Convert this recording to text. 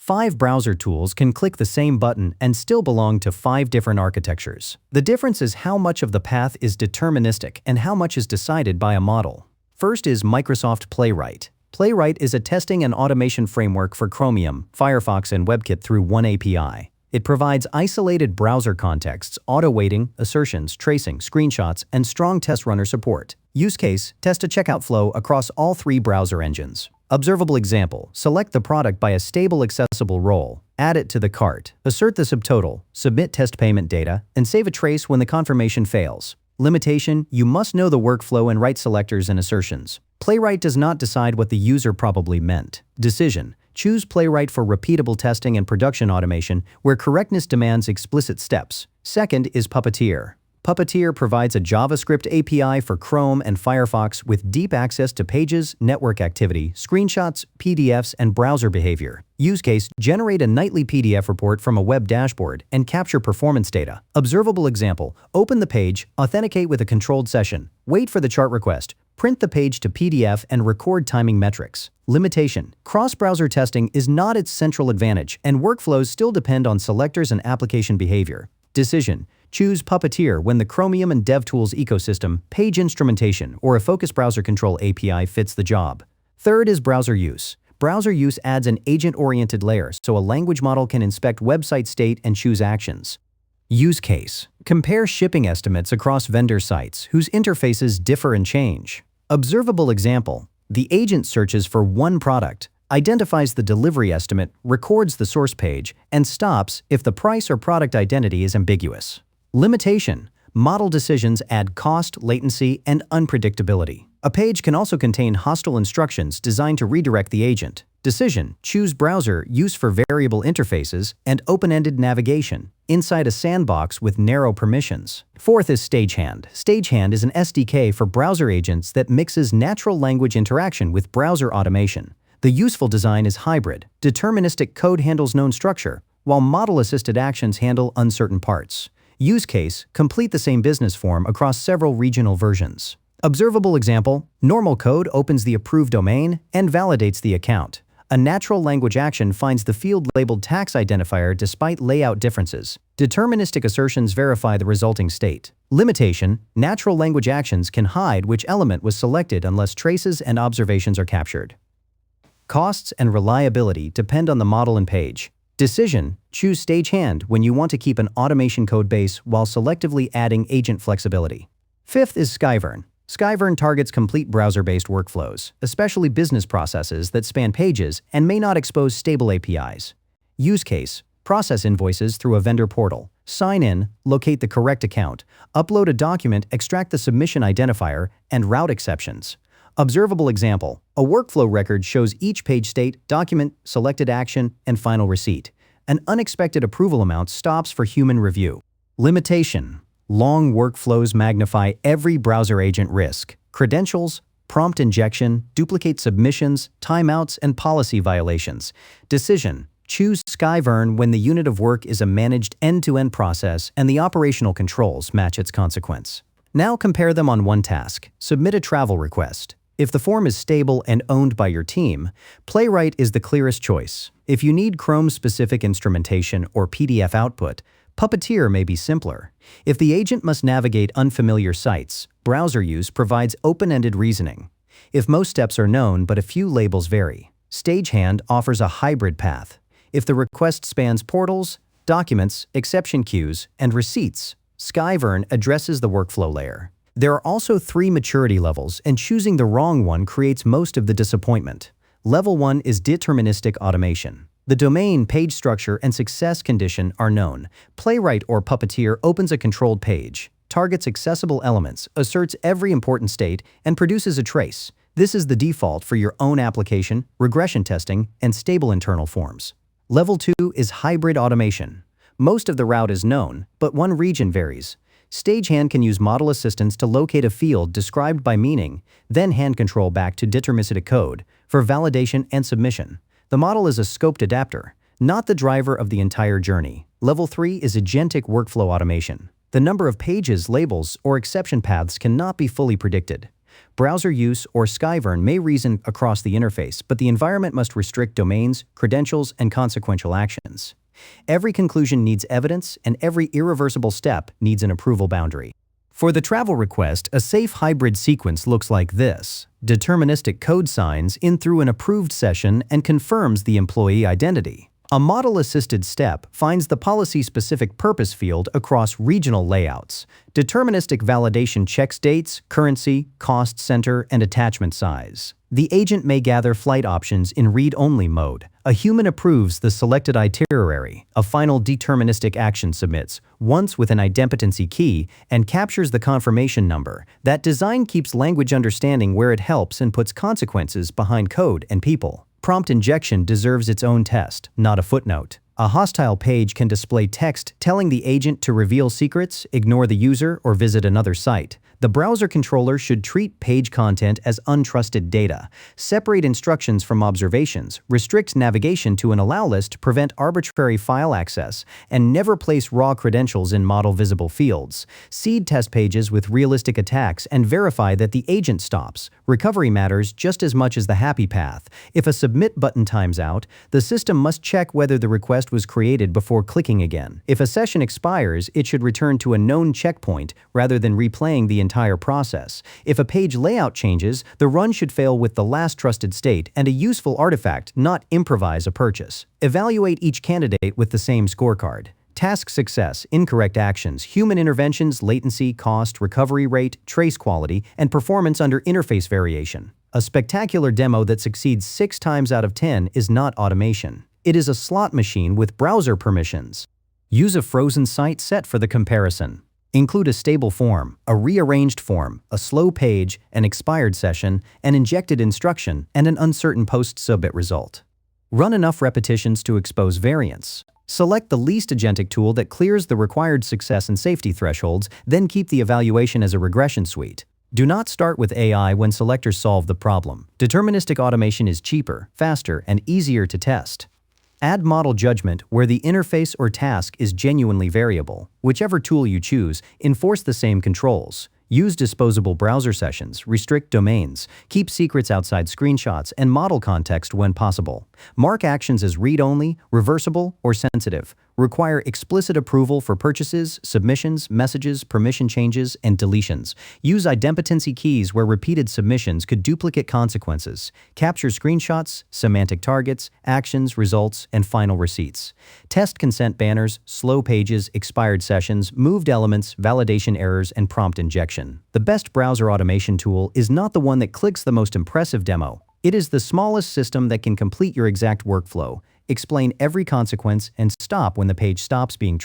5 browser tools can click the same button and still belong to 5 different architectures. The difference is how much of the path is deterministic and how much is decided by a model. First is Microsoft Playwright. Playwright is a testing and automation framework for Chromium, Firefox, and WebKit through one API. It provides isolated browser contexts, auto-weighting, assertions, tracing, screenshots, and strong test runner support. Use case: test a checkout flow across all 3 browser engines. Observable example: select the product by a stable accessible role, add it to the cart, assert the subtotal, submit test payment data, and save a trace when the confirmation fails. Limitation: you must know the workflow and write selectors and assertions. Playwright does not decide what the user probably meant. Decision: choose Playwright for repeatable testing and production automation where correctness demands explicit steps. Second is Puppeteer. Puppeteer provides a JavaScript API for Chrome and Firefox with deep access to pages, network activity, screenshots, PDFs, and browser behavior. Use case: generate a nightly PDF report from a web dashboard and capture performance data. Observable example: open the page, authenticate with a controlled session, wait for the chart request, print the page to PDF, and record timing metrics. Limitation: cross-browser testing is not its central advantage, and workflows still depend on selectors and application behavior. Decision: choose Puppeteer when the Chromium and DevTools ecosystem, page instrumentation, or a focus browser control API fits the job. Third is browser use. Browser use adds an agent-oriented layer so a language model can inspect website state and choose actions. Use case: compare shipping estimates across vendor sites whose interfaces differ and change. Observable example: the agent searches for one product, identifies the delivery estimate, records the source page, and stops if the price or product identity is ambiguous. Limitation: model decisions add cost, latency, and unpredictability. A page can also contain hostile instructions designed to redirect the agent. Decision: choose browser use for variable interfaces and open-ended navigation inside a sandbox with narrow permissions. Fourth is Stagehand. Stagehand is an SDK for browser agents that mixes natural language interaction with browser automation. The useful design is hybrid. Deterministic code handles known structure, while model-assisted actions handle uncertain parts. Use case: complete the same business form across several regional versions. Observable example: normal code opens the approved domain and validates the account. A natural language action finds the field labeled tax identifier despite layout differences. Deterministic assertions verify the resulting state. Limitation: natural language actions can hide which element was selected unless traces and observations are captured. Costs and reliability depend on the model and page. Decision: choose Stagehand when you want to keep an automation code base while selectively adding agent flexibility. Fifth is Skyvern. Skyvern targets complete browser-based workflows, especially business processes that span pages and may not expose stable APIs. Use case: process invoices through a vendor portal, sign in, locate the correct account, upload a document, extract the submission identifier, and route exceptions. Observable example: a workflow record shows each page state, document, selected action, and final receipt. An unexpected approval amount stops for human review. Limitation: long workflows magnify every browser agent risk. Credentials, prompt injection, duplicate submissions, timeouts, and policy violations. Decision: choose Skyvern when the unit of work is a managed end-to-end process and the operational controls match its consequence. Now compare them on one task. Submit a travel request. If the form is stable and owned by your team, Playwright is the clearest choice. If you need Chrome-specific instrumentation or PDF output, Puppeteer may be simpler. If the agent must navigate unfamiliar sites, browser use provides open-ended reasoning. If most steps are known but a few labels vary, Stagehand offers a hybrid path. If the request spans portals, documents, exception queues, and receipts, Skyvern addresses the workflow layer. There are also 3 maturity levels, and choosing the wrong one creates most of the disappointment. Level 1 is deterministic automation. The domain, page structure, and success condition are known. Playwright or Puppeteer opens a controlled page, targets accessible elements, asserts every important state, and produces a trace. This is the default for your own application, regression testing, and stable internal forms. Level 2 is hybrid automation. Most of the route is known, but one region varies. Stagehand can use model assistance to locate a field described by meaning, then hand control back to deterministic code for validation and submission. The model is a scoped adapter, not the driver of the entire journey. Level 3 is agentic workflow automation. The number of pages, labels, or exception paths cannot be fully predicted. Browser use or Skyvern may reason across the interface, but the environment must restrict domains, credentials, and consequential actions. Every conclusion needs evidence, and every irreversible step needs an approval boundary. For the travel request, a safe hybrid sequence looks like this. Deterministic code signs in through an approved session and confirms the employee identity. A model-assisted step finds the policy-specific purpose field across regional layouts. Deterministic validation checks dates, currency, cost center, and attachment size. The agent may gather flight options in read-only mode. A human approves the selected itinerary. A final deterministic action submits, once with an idempotency key, and captures the confirmation number. That design keeps language understanding where it helps and puts consequences behind code and people. Prompt injection deserves its own test, not a footnote. A hostile page can display text telling the agent to reveal secrets, ignore the user, or visit another site. The browser controller should treat page content as untrusted data, separate instructions from observations, restrict navigation to an allow list to prevent arbitrary file access, and never place raw credentials in model-visible fields. Seed test pages with realistic attacks and verify that the agent stops. Recovery matters just as much as the happy path. If a submit button times out, the system must check whether the request was created before clicking again. If a session expires, it should return to a known checkpoint rather than replaying the entire process. If a page layout changes, the run should fail with the last trusted state and a useful artifact, not improvise a purchase. Evaluate each candidate with the same scorecard. Task success, incorrect actions, human interventions, latency, cost, recovery rate, trace quality, and performance under interface variation. A spectacular demo that succeeds 6 times out of 10 is not automation. It is a slot machine with browser permissions. Use a frozen site set for the comparison. Include a stable form, a rearranged form, a slow page, an expired session, an injected instruction, and an uncertain post-submit result. Run enough repetitions to expose variance. Select the least agentic tool that clears the required success and safety thresholds, then keep the evaluation as a regression suite. Do not start with AI when selectors solve the problem. Deterministic automation is cheaper, faster, and easier to test. Add model judgment where the interface or task is genuinely variable. Whichever tool you choose, enforce the same controls. Use disposable browser sessions, restrict domains, keep secrets outside screenshots, and model context when possible. Mark actions as read-only, reversible, or sensitive. Require explicit approval for purchases, submissions, messages, permission changes, and deletions. Use idempotency keys where repeated submissions could duplicate consequences. Capture screenshots, semantic targets, actions, results, and final receipts. Test consent banners, slow pages, expired sessions, moved elements, validation errors, and prompt injection. The best browser automation tool is not the one that clicks the most impressive demo. It is the smallest system that can complete your exact workflow, explain every consequence, and stop when the page stops being trusted.